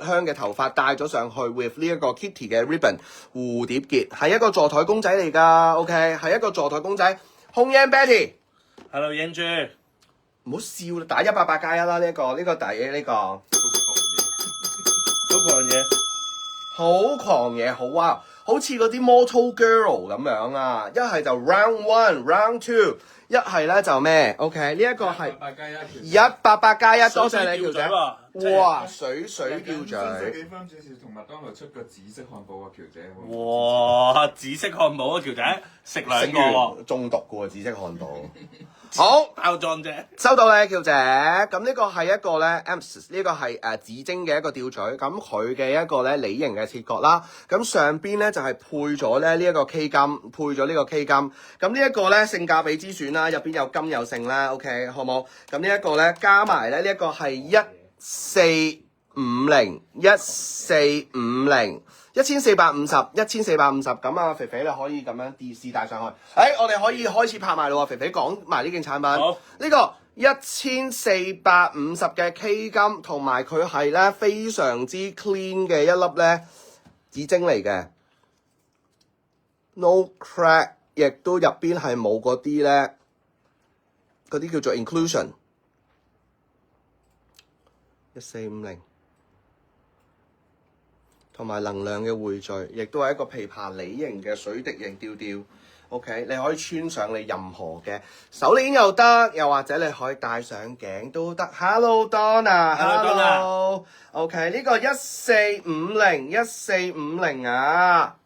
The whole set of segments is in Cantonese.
香嘅頭髮戴咗上去 with 呢一個 Kitty 嘅 ribbon 蝴蝶結，係一個座台公仔嚟㗎 ，OK， 係一個座台公仔。紅顏 Betty，Hello 英珠，唔好笑啦，打188+1啦呢個第呢個。好狂野，好哇！好似嗰啲 Mortal Girl 咁樣啊，一係就 Round One、Round Two， 一係咧就咩 ？OK， 呢一個係188+1，多謝你條仔。哇！水吊嘴。30幾分轉時同麥當勞出個紫色漢堡啊，喬姐。哇！紫色漢堡啊，喬仔食兩個喎，中毒嘅喎紫色漢堡。好包裝啫，收到咧，喬姐。咁呢個係一個咧 ，Ems 呢個係紫晶嘅一個吊墜，咁佢嘅一個咧梨形嘅切割啦。咁上邊咧就係配咗咧呢一個 K 金，配咗呢個 K 金。咁呢一個咧性價比之選啦，入邊有金有性啦，OK 好冇？咁呢一個咧加埋咧呢一個係1450，咁啊，肥肥你可以咁樣試戴上去。我哋可以開始拍賣咯喎，肥肥講埋呢件產品。好，呢個1450嘅 K 金，同埋佢係咧非常之 clean 嘅一粒咧紫晶嚟嘅 ，no crack， 亦都入邊係冇嗰啲咧嗰啲叫做 inclusion。1450，同埋能量嘅匯聚，亦都係一個琵琶梨形嘅水滴形吊吊。OK， 你可以穿上你任何嘅手鏈又得，又或者你可以戴上頸都得。Hello Donna，Hello。OK， 呢個1450啊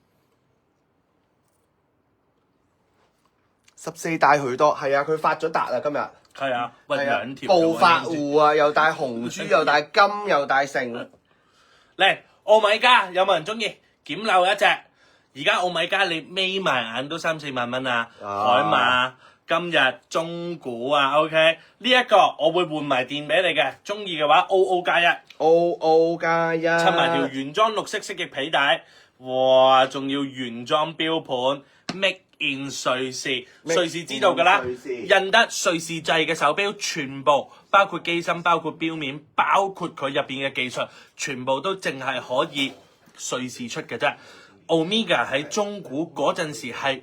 ，14大許多，係啊，佢發咗達啊今日。係啊，喂兩條暴發戶啊，又帶紅珠，又帶金，又帶成。嚟奧米加有冇人中意？檢漏一隻，而家奧米加你眯埋眼都3-4萬蚊啊！海馬今日中股啊 ，OK， 呢一個我會換埋電俾你嘅，中意嘅話 OO+1，OO+1，襯埋條原裝綠色蜥蜴皮帶，哇！仲要原裝標盤 ，Make in 瑞士，瑞士知道㗎啦，印得瑞士製嘅手錶，全部包括機芯、包括錶面、包括佢入邊嘅技術，全部都淨係可以瑞士出嘅啫。Omega 喺中古嗰陣時係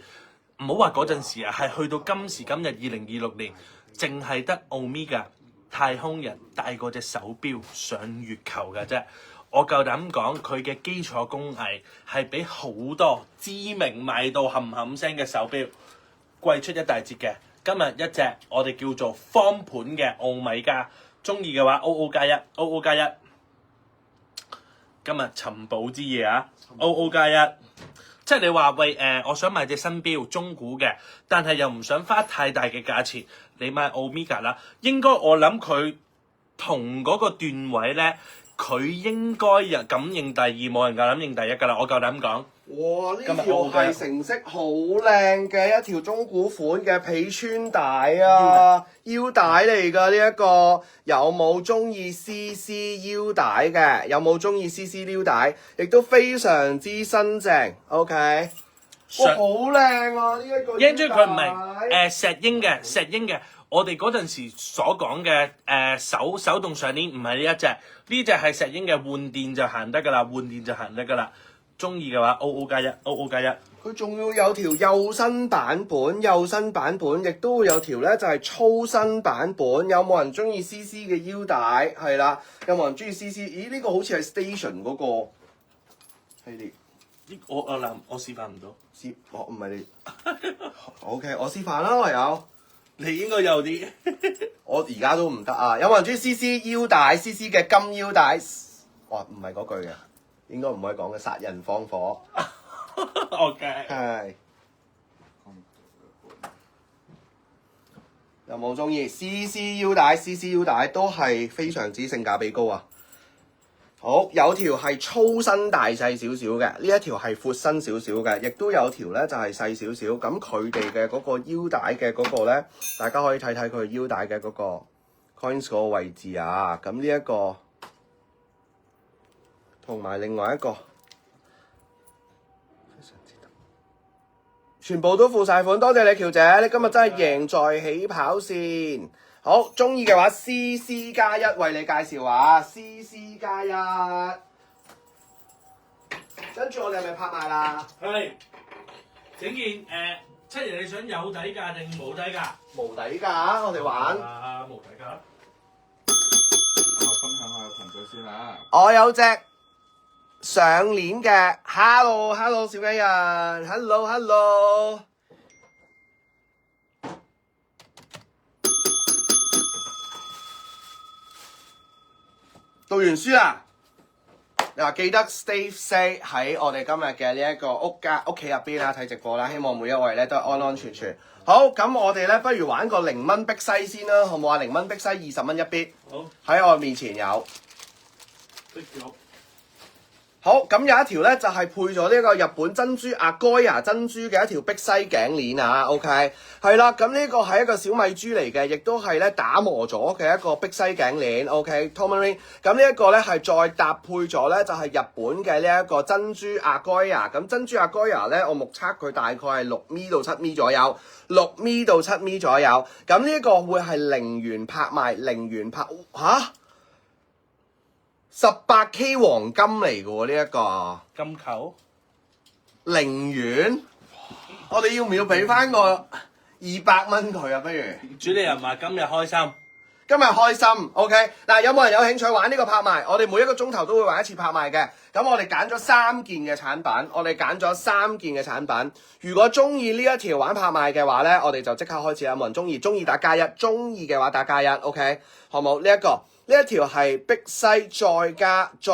唔好話嗰陣時啊，係去到今時今日2026年，淨係得 Omega 太空人帶過隻手錶上月球嘅啫。我夠膽講，佢嘅基礎工藝係比好多知名賣到冚冚聲嘅手錶貴出一大截嘅。今日一隻我哋叫做方盤嘅奧米加，中意嘅話 OO+1，OO+1。今日尋寶之夜啊 ，OO+1。即係你話喂我想買隻新錶中古嘅，但係又唔想花太大嘅價錢，你買 Omega 啦。應該我諗佢同嗰個段位咧。佢應該敢認第二，冇人夠膽認第一㗎啦！我夠膽講。哇！呢條係成色好靚嘅一條中古款嘅皮穿帶啊，腰帶嚟㗎呢一個。有冇中意 CC 腰帶嘅？有冇中意 CC 腰帶？亦都非常之新淨。OK。哇！好靚啊！呢一個腰帶。英珠佢唔係石英嘅。我哋嗰陣時所講嘅手動上鏈唔係呢一隻，呢隻係石英嘅，換電就行得㗎啦，中意嘅話 OO+1，OO+1。佢仲要有條幼身版本，亦都會有條咧就係粗身版本。有冇人中意 CC 嘅腰帶？係啦，有冇人中意 CC？ 咦，呢個好似係 Station 嗰個系列。我示範唔到。唔係你。OK， 我示範啦，我有。你應該有啲，我而家都唔得啊！有冇人中意 CC 腰帶 ？CC 嘅金腰帶，哇，唔係嗰句嘅，應該唔可以講嘅，殺人放火。OK。係。有冇中意 CC 腰帶？CC 腰帶都係非常之性價比高啊！好，有條係粗身大細少少嘅，呢一條係闊身少少嘅，亦都有條咧就係細少少。咁佢哋嘅嗰個腰帶嘅嗰個咧，大家可以睇睇佢腰帶嘅嗰個 coins 嗰個位置啊。咁呢一個同埋另外一個，全部都付晒款，多謝你喬姐，你今日真係贏在起跑線。好，中意嘅話 CC+1 為你介紹啊 ，CC+1 跟住我哋係咪拍賣啦？係。整件七爺你想有底價定冇底價？無底價，我哋玩。無底價。我分享下個群組先啦。我有隻上鏈嘅 ，hello 小雞人 ，hello。讀完書啦，你話記得 stay safe 喺我哋今日嘅呢一個屋企入邊啦，睇直播啦，希望每一位咧都係安安全全。好，咁我哋咧不如玩個0蚊碧西先啦，好唔好啊？0蚊碧西20蚊一必，好，喺我面前有。識咗。好，咁有一條咧就係配咗呢個日本珍珠阿該亞珍珠嘅一條碧西頸鏈啊 ，OK， 係啦，咁呢個係一個小米珠嚟嘅，亦都係咧打磨咗嘅一個碧西頸鏈 ，OK，Tomarin，咁呢一個咧係再搭配咗咧就係日本嘅呢一個珍珠阿該亞，咁珍珠阿該亞咧我目測佢大概係6米到7米左右，6米到7米左右，咁呢一個會係0元拍賣，0元拍嚇。18K 黃金嚟嘅喎呢一個金球0元，我哋要唔要俾翻個200蚊佢啊？不如主理人話今日開心，今日開心 ，OK 嗱，有冇人有興趣玩呢個拍賣？我哋每一個鐘頭都會玩一次拍賣嘅。咁我哋揀咗3件嘅產品，如果中意呢一條玩拍賣嘅話咧，我哋就即刻開始啦。冇人中意打加一，中意嘅話打加一 ，OK 好冇？呢一條係碧西再加。